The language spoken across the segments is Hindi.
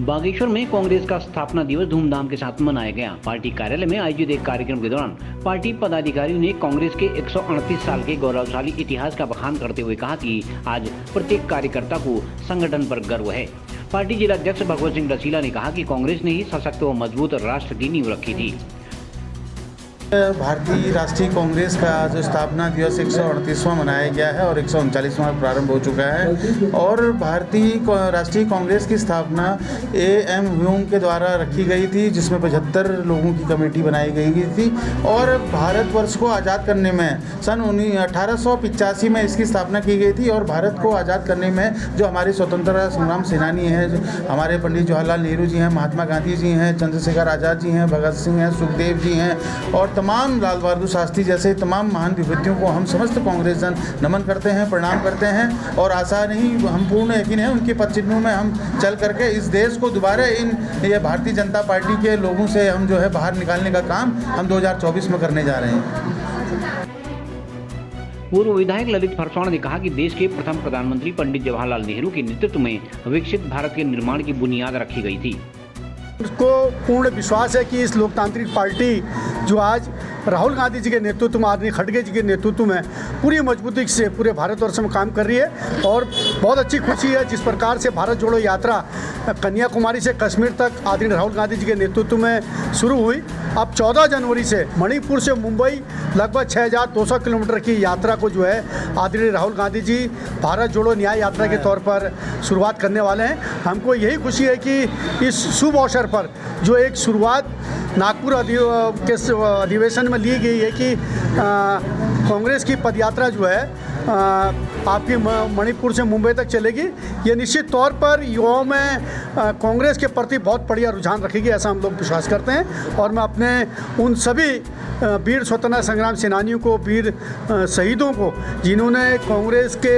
बागेश्वर में कांग्रेस का स्थापना दिवस धूमधाम के साथ मनाया गया। पार्टी कार्यालय में आयोजित एक कार्यक्रम के दौरान पार्टी पदाधिकारियों ने कांग्रेस के 138 साल के गौरवशाली इतिहास का बखान करते हुए कहा कि आज प्रत्येक कार्यकर्ता को संगठन पर गर्व है। पार्टी जिलाध्यक्ष भगवत सिंह रसीला ने कहा कि कांग्रेस ने ही सशक्त व मजबूत राष्ट्र की नींव रखी थी। भारतीय राष्ट्रीय कांग्रेस का जो स्थापना दिवस 138वां मनाया गया है और 139वां प्रारंभ हो चुका है। और भारतीय राष्ट्रीय कांग्रेस की स्थापना A.M. ह्यूम के द्वारा रखी गई थी, जिसमें 75 लोगों की कमेटी बनाई गई थी। और भारतवर्ष को आज़ाद करने में सन 1885 में इसकी स्थापना की गई थी। और भारत को आज़ाद करने में जो हमारे स्वतंत्रता संग्राम सेनानी हैं, हमारे पंडित जवाहरलाल नेहरू जी हैं, महात्मा गांधी जी हैं, चंद्रशेखर आज़ाद जी हैं, भगत सिंह हैं, सुखदेव जी हैं और तमाम लाल बहादुर शास्त्री जैसे तमाम महान विभूतियों को हम समस्त कांग्रेस जन नमन करते हैं, प्रणाम करते हैं। और आशा नहीं, हम पूर्ण यकीन है उनके पद चिन्हों में हम चल करके इस देश को दोबारा ये भारतीय जनता पार्टी के लोगों से हम जो है बाहर निकालने का काम हम 2024 में करने जा रहे हैं। पूर्व विधायक ललित फरसौण ने कहा कि देश के प्रथम प्रधानमंत्री पंडित जवाहरलाल नेहरू के नेतृत्व में विकसित भारत के निर्माण की बुनियाद रखी गई थी। उसको पूर्ण विश्वास है कि इस लोकतांत्रिक पार्टी जो आज राहुल गांधी जी के नेतृत्व में, आदरणीय खड़गे जी के नेतृत्व में पूरी मजबूती से पूरे भारतवर्ष में काम कर रही है। और बहुत अच्छी खुशी है जिस प्रकार से भारत जोड़ो यात्रा कन्याकुमारी से कश्मीर तक आदरणीय राहुल गांधी जी के नेतृत्व में शुरू हुई। अब 14 जनवरी से मणिपुर से मुंबई लगभग 6200 किलोमीटर की यात्रा को जो है आदरणीय राहुल गांधी जी भारत जोड़ो न्याय यात्रा के तौर पर शुरुआत करने वाले हैं। हमको यही खुशी है कि इस शुभ अवसर पर जो एक शुरुआत नागपुर के अधिवेशन में ली गई है कि कांग्रेस की पदयात्रा जो है आपकी मणिपुर से मुंबई तक चलेगी। ये निश्चित तौर पर युवाओं में कांग्रेस के प्रति बहुत बढ़िया रुझान रखेगी, ऐसा हम लोग विश्वास करते हैं। और मैं अपने उन सभी वीर स्वतंत्रता संग्राम सेनानियों को, वीर शहीदों को जिन्होंने कांग्रेस के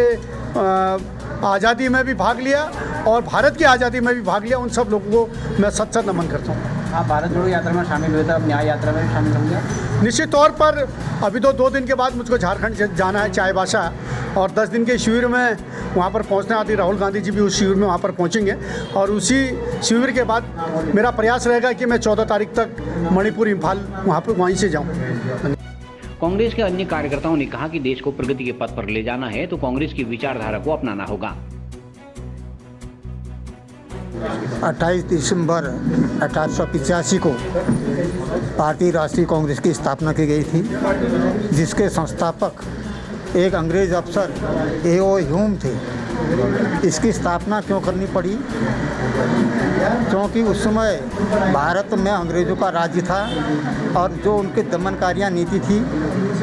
आज़ादी में भी भाग लिया और भारत की आज़ादी में भी भाग लिया, उन सब लोगों को मैं सत नमन करता हूँ। आप भारत जोड़ो यात्रा में शामिल हुए थे, अब न्याय यात्रा में भी शामिल होंगे? निश्चित तौर पर अभी तो 2 दिन के बाद मुझको झारखंड जाना है चाईबासा, और 10 दिन के शिविर में वहाँ पर पहुँचने आदि राहुल गांधी जी भी उस शिविर में वहाँ पर पहुँचेंगे। और उसी शिविर के बाद मेरा प्रयास रहेगा कि मैं 14 तारीख तक मणिपुर, इम्फाल वहीं से जाऊँ। कांग्रेस के अन्य कार्यकर्ताओं ने कहा कि देश को प्रगति के पथ पर ले जाना है तो कांग्रेस की विचारधारा को अपनाना होगा। 28 दिसंबर 1885 को भारतीय राष्ट्रीय कांग्रेस की स्थापना की गई थी, जिसके संस्थापक एक अंग्रेज अफसर A.O. ह्यूम थे। इसकी स्थापना क्यों करनी पड़ी? क्योंकि उस समय भारत में अंग्रेज़ों का राज्य था और जो उनके दमनकारियाँ नीति थी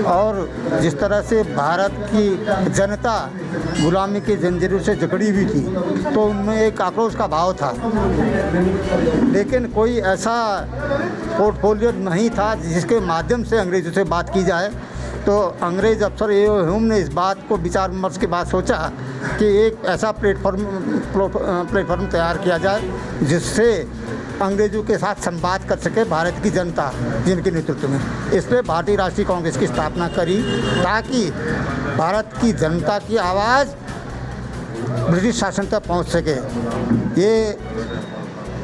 और जिस तरह से भारत की जनता गुलामी के जंजीरों से जकड़ी हुई थी, तो उनमें एक आक्रोश का भाव था। लेकिन कोई ऐसा पोर्टफोलियो नहीं था जिसके माध्यम से अंग्रेज़ों से बात की जाए। तो अंग्रेज़ अफसर A.O. ह्यूम ने इस बात को विचार विमर्श के बाद सोचा कि एक ऐसा प्लेटफॉर्म तैयार किया जाए जिससे अंग्रेज़ों के साथ संवाद कर सके भारत की जनता, जिनके नेतृत्व में। इसलिए भारतीय राष्ट्रीय कांग्रेस की स्थापना करी ताकि भारत की जनता की आवाज़ ब्रिटिश शासन तक पहुंच सके। ये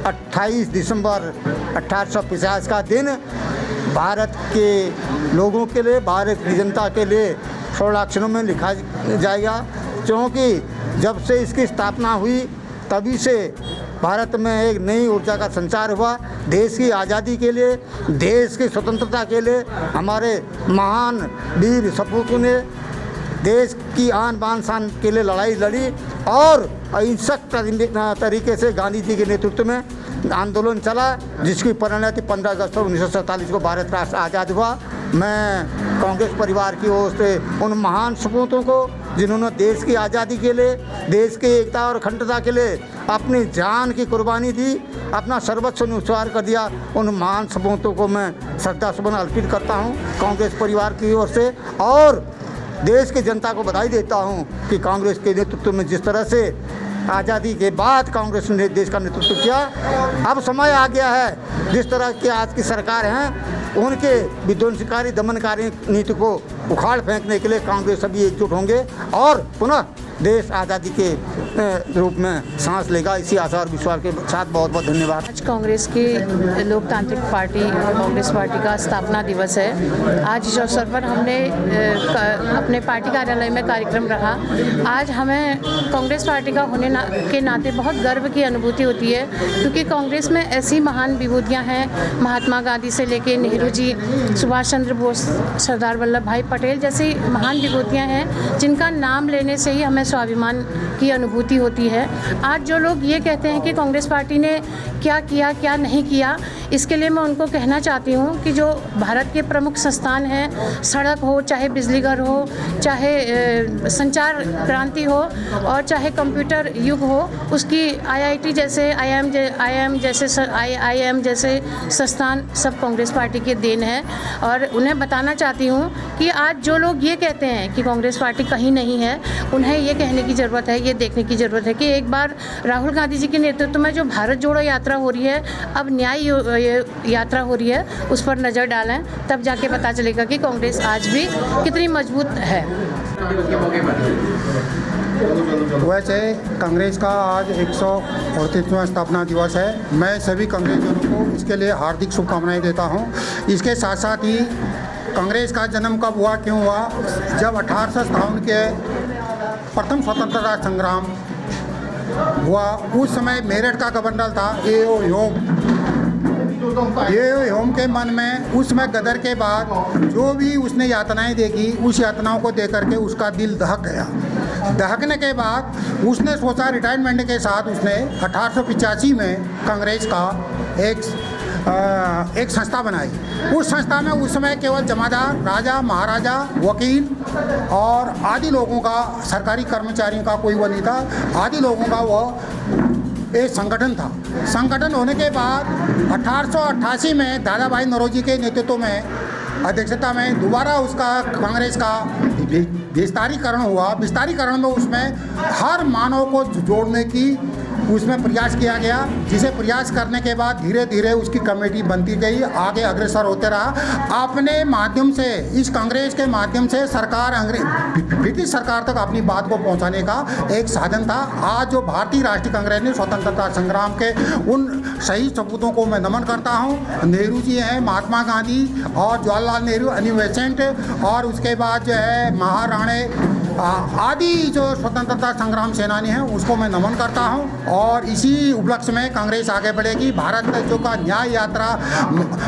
28 दिसंबर 1850 का दिन भारत के लोगों के लिए, भारत की जनता के लिए स्वर्णाक्षरों में लिखा जाएगा। क्योंकि जब से इसकी स्थापना हुई तभी से भारत में एक नई ऊर्जा का संचार हुआ। देश की आज़ादी के लिए, देश की स्वतंत्रता के लिए हमारे महान वीर सपूतों ने देश की आन बान शान के लिए लड़ाई लड़ी और अहिंसक तरीके से गांधी जी के नेतृत्व में आंदोलन चला, जिसकी परिणति 15 अगस्त 1947 को भारत राष्ट्र आज़ाद हुआ। मैं कांग्रेस परिवार की ओर से उन महान सपूतों को जिन्होंने देश की आज़ादी के लिए, देश की एकता और अखंडता के लिए अपनी जान की कुर्बानी दी, अपना सर्वस्व न्यौछावर कर दिया, उन महान सपूतों को मैं श्रद्धासुमन अर्पित करता हूं कांग्रेस परिवार की ओर से। और देश की जनता को बधाई देता हूं कि कांग्रेस के नेतृत्व में जिस तरह से आज़ादी के बाद कांग्रेस ने देश का नेतृत्व किया, अब समय आ गया है जिस तरह की आज की सरकार हैं उनके विध्वंसकारी दमनकारी नीति को उखाड़ फेंकने के लिए कांग्रेस सभी एकजुट होंगे और पुनः देश आज़ादी के रूप में सांस लेगा। इसी आशा और विश्वास के साथ बहुत बहुत धन्यवाद। आज कांग्रेस की लोकतांत्रिक पार्टी कांग्रेस पार्टी का स्थापना दिवस है। आज इस अवसर पर हमने अपने पार्टी कार्यालय में कार्यक्रम रहा। आज हमें कांग्रेस पार्टी का होने के नाते बहुत गर्व की अनुभूति होती है, क्योंकि कांग्रेस में ऐसी महान विभूतियाँ हैं, महात्मा गांधी से लेके नेहरू जी, सुभाष चंद्र बोस, सरदार वल्लभ भाई पटेल जैसी महान विभूतियाँ हैं, जिनका नाम लेने से ही हमें स्वाभिमान की अनुभूति होती है। आज जो लोग ये कहते हैं कि कांग्रेस पार्टी ने क्या किया क्या नहीं किया, इसके लिए मैं उनको कहना चाहती हूँ कि जो भारत के प्रमुख संस्थान हैं, सड़क हो, चाहे बिजली घर हो, चाहे संचार क्रांति हो और चाहे कंप्यूटर युग हो, उसकी IIT जैसे IIM जैसे संस्थान सब कांग्रेस पार्टी के देन है। और उन्हें बताना चाहती हूँ कि आज जो लोग ये कहते हैं कि कांग्रेस पार्टी कहीं नहीं है, उन्हें ये कहने की ज़रूरत है, ये देखने की ज़रूरत है कि एक बार राहुल गांधी जी के नेतृत्व में जो भारत जोड़ो यात्रा हो रही है, अब न्याय यात्रा हो रही है, उस पर नज़र डालें, तब जाके पता चलेगा कि कांग्रेस आज भी कितनी मजबूत है। वैसे कांग्रेस का आज 138वां स्थापना दिवस है। मैं सभी कांग्रेसियों को इसके लिए हार्दिक शुभकामनाएं देता हूं। इसके साथ साथ ही कांग्रेस का जन्म कब हुआ, क्यों हुआ? जब 1857 के प्रथम स्वतंत्रता संग्राम हुआ, उस समय मेरठ का गवर्नर था A.O. ह्यूम के मन में उस समय गदर के बाद जो भी उसने यातनाएं देखी, उस यातनाओं को देख करके उसका दिल दहक गया। दहकने के बाद उसने सोचा रिटायरमेंट के साथ उसने 1885 में कांग्रेस का एक संस्था बनाई। उस संस्था में उस समय केवल जमादार, राजा, महाराजा, वकील और आदि लोगों का, सरकारी कर्मचारियों का कोई वो नहीं था, आदि लोगों का वो एक संगठन था। संगठन होने के बाद 1888 में दादा भाई नौरोजी के नेतृत्व में, अध्यक्षता में दोबारा उसका कांग्रेस का विस्तारीकरण हुआ। विस्तारीकरण में उसमें हर मानव को जोड़ने की उसमें प्रयास किया गया, जिसे प्रयास करने के बाद धीरे धीरे उसकी कमेटी बनती गई, आगे अग्रसर होते रहा। अपने माध्यम से, इस कांग्रेस के माध्यम से सरकार ब्रिटिश सरकार तक अपनी बात को पहुंचाने का एक साधन था। आज जो भारतीय राष्ट्रीय कांग्रेस ने स्वतंत्रता संग्राम के उन शहीद सपूतों को मैं नमन करता हूं। नेहरू जी हैं, महात्मा गांधी और जवाहरलाल नेहरू, एनी बेसेंट, और उसके बाद जो है महाराणे आदि जो स्वतंत्रता संग्राम सेनानी हैं, उसको मैं नमन करता हूं। और इसी उपलक्ष्य में कांग्रेस आगे बढ़ेगी। भारत जो का न्याय यात्रा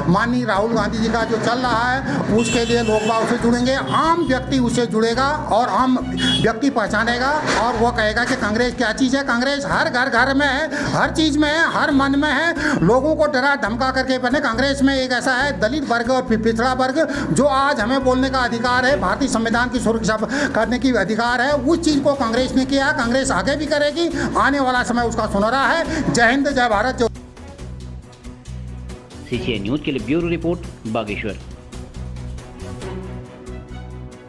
माननीय राहुल गांधी जी का जो चल रहा है, उसके लिए लोग बाग उससे जुड़ेंगे, आम व्यक्ति उससे जुड़ेगा और आम व्यक्ति पहचानेगा और वो कहेगा कि कांग्रेस क्या चीज़ है। कांग्रेस हर घर में है, हर चीज़ में है, हर मन में है। लोगों को डरा धमका करके बने। कांग्रेस में एक ऐसा है दलित वर्ग और पिछड़ा वर्ग, जो आज हमें बोलने का अधिकार है, भारतीय संविधान की सुरक्षा करने की अधिकार है, उस चीज़ को कांग्रेस ने किया। कांग्रेस आगे भी करेगी, आने वाला समय उसका सुनहरा है। जय हिंद, जय भारत। CCI न्यूज़ के लिए ब्यूरो रिपोर्ट बागेश्वर।